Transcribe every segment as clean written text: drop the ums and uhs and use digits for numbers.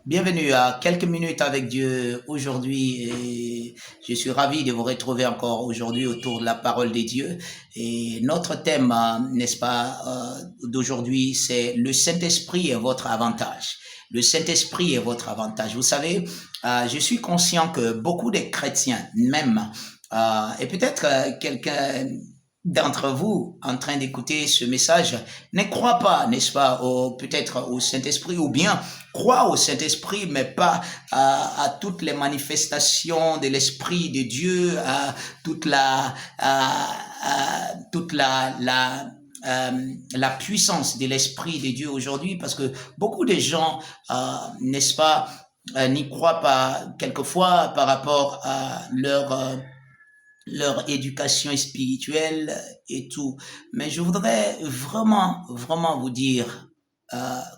Bienvenue à quelques minutes avec Dieu aujourd'hui et je suis ravi de vous retrouver encore aujourd'hui autour de la parole de Dieu. Et notre thème, n'est-ce pas, d'aujourd'hui, c'est le Saint-Esprit est votre avantage. Le Saint-Esprit est votre avantage. Vous savez, je suis conscient que beaucoup de chrétiens, même, et peut-être quelqu'un d'entre vous en train d'écouter ce message ne croit pas, n'est-ce pas, peut-être au Saint-Esprit, ou bien croit au Saint-Esprit, mais pas à toutes les manifestations de l'Esprit de Dieu, à toute la puissance de l'Esprit de Dieu aujourd'hui, parce que beaucoup de gens, n'est-ce pas, n'y croient pas quelquefois par rapport à leur éducation spirituelle et tout. Mais je voudrais vraiment, vraiment vous dire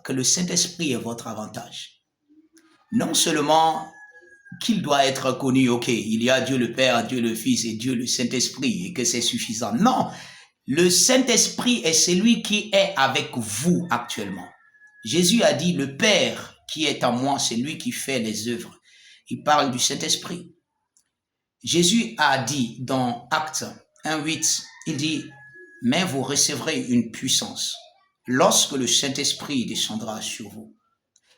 que le Saint-Esprit est votre avantage. Non seulement qu'il doit être connu, ok, il y a Dieu le Père, Dieu le Fils et Dieu le Saint-Esprit et que c'est suffisant. Non, le Saint-Esprit est celui qui est avec vous actuellement. Jésus a dit, le Père qui est en moi, c'est lui qui fait les œuvres. Il parle du Saint-Esprit. Jésus a dit dans Actes 1:8, il dit, mais vous recevrez une puissance lorsque le Saint-Esprit descendra sur vous.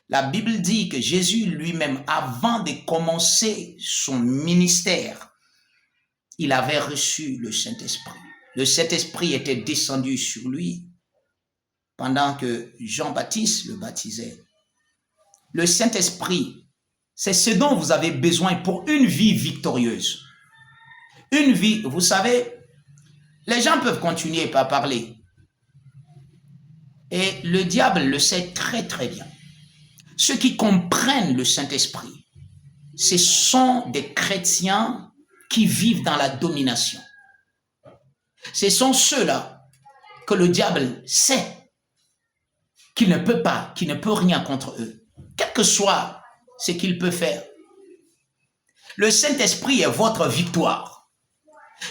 La Bible dit que Jésus lui-même, avant de commencer son ministère, il avait reçu le Saint-Esprit. Le Saint-Esprit était descendu sur lui pendant que Jean-Baptiste le baptisait. Le Saint-Esprit, c'est ce dont vous avez besoin pour une vie victorieuse. Une vie, vous savez, les gens peuvent continuer par parler. Et le diable le sait très très bien. Ceux qui comprennent le Saint-Esprit, ce sont des chrétiens qui vivent dans la domination. Ce sont ceux-là que le diable sait qu'il ne peut pas, qu'il ne peut rien contre eux, quel que soit ce qu'il peut faire. Le Saint-Esprit est votre victoire.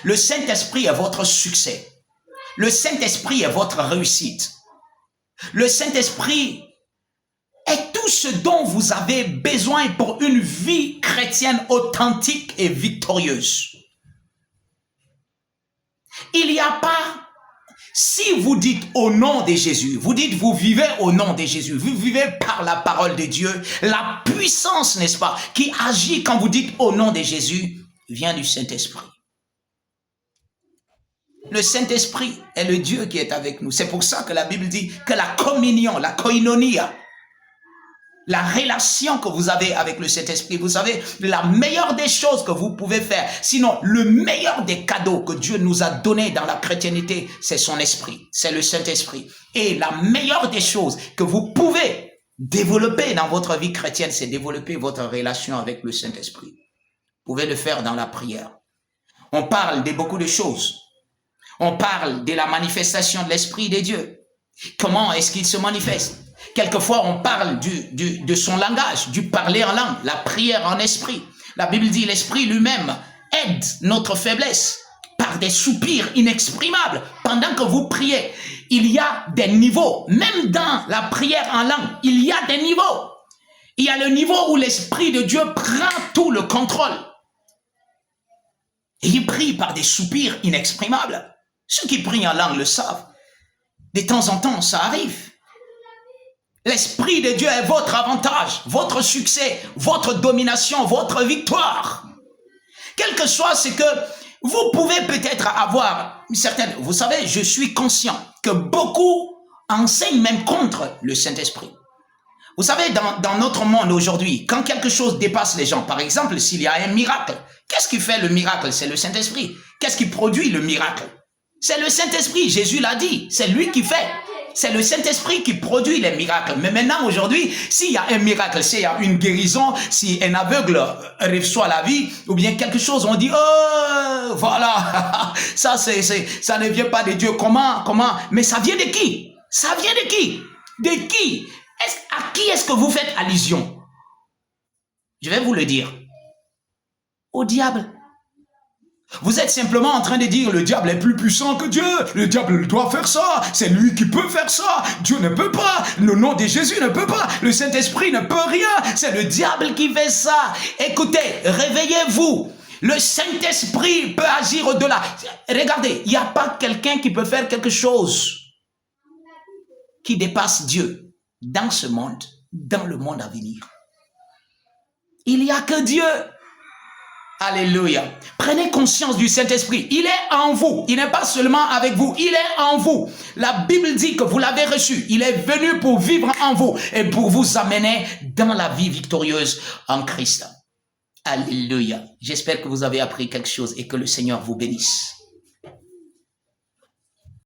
Le Saint-Esprit est votre succès. Le Saint-Esprit est votre réussite. Le Saint-Esprit est tout ce dont vous avez besoin pour une vie chrétienne authentique et victorieuse. Il n'y a pas, si vous dites au nom de Jésus, vous dites vous vivez au nom de Jésus, vous vivez par la parole de Dieu, la puissance, n'est-ce pas, qui agit quand vous dites au nom de Jésus, vient du Saint-Esprit. Le Saint-Esprit est le Dieu qui est avec nous. C'est pour ça que la Bible dit que la communion, la koinonia, la relation que vous avez avec le Saint-Esprit, vous savez, la meilleure des choses que vous pouvez faire, sinon le meilleur des cadeaux que Dieu nous a donné dans la chrétienté, c'est son Esprit, c'est le Saint-Esprit. Et la meilleure des choses que vous pouvez développer dans votre vie chrétienne, c'est développer votre relation avec le Saint-Esprit. Vous pouvez le faire dans la prière. On parle de beaucoup de choses. On parle de la manifestation de l'Esprit de Dieu. Comment est-ce qu'il se manifeste? Quelquefois, on parle de son langage, du parler en langue, la prière en esprit. La Bible dit l'Esprit lui-même aide notre faiblesse par des soupirs inexprimables. Pendant que vous priez, il y a des niveaux. Même dans la prière en langue, il y a des niveaux. Il y a le niveau où l'Esprit de Dieu prend tout le contrôle. Et il prie par des soupirs inexprimables. Ceux qui prient en langue le savent. De temps en temps, ça arrive. L'Esprit de Dieu est votre avantage, votre succès, votre domination, votre victoire. Quel que soit ce que vous pouvez peut-être avoir, certaines, vous savez, je suis conscient que beaucoup enseignent même contre le Saint-Esprit. Vous savez, dans notre monde aujourd'hui, quand quelque chose dépasse les gens, par exemple, s'il y a un miracle, qu'est-ce qui fait le miracle? C'est le Saint-Esprit. Qu'est-ce qui produit le miracle? C'est le Saint-Esprit. Jésus l'a dit. C'est lui qui fait. C'est le Saint-Esprit qui produit les miracles. Mais maintenant, aujourd'hui, s'il y a un miracle, s'il y a une guérison, si un aveugle reçoit la vie, ou bien quelque chose, on dit, oh, voilà, ça ne vient pas de Dieu. Comment? Mais ça vient de qui? Ça vient de qui? De qui? À qui est-ce que vous faites allusion? Je vais vous le dire. Au diable. Vous êtes simplement en train de dire le diable est plus puissant que Dieu. Le diable doit faire ça. C'est lui qui peut faire ça. Dieu ne peut pas. Le nom de Jésus ne peut pas. Le Saint-Esprit ne peut rien. C'est le diable qui fait ça. Écoutez, réveillez-vous. Le Saint-Esprit peut agir au-delà. Regardez, il n'y a pas quelqu'un qui peut faire quelque chose qui dépasse Dieu dans ce monde, dans le monde à venir. Il n'y a que Dieu. Alléluia. Prenez conscience du Saint-Esprit. Il est en vous. Il n'est pas seulement avec vous. Il est en vous. La Bible dit que vous l'avez reçu. Il est venu pour vivre en vous et pour vous amener dans la vie victorieuse en Christ. Alléluia. J'espère que vous avez appris quelque chose et que le Seigneur vous bénisse.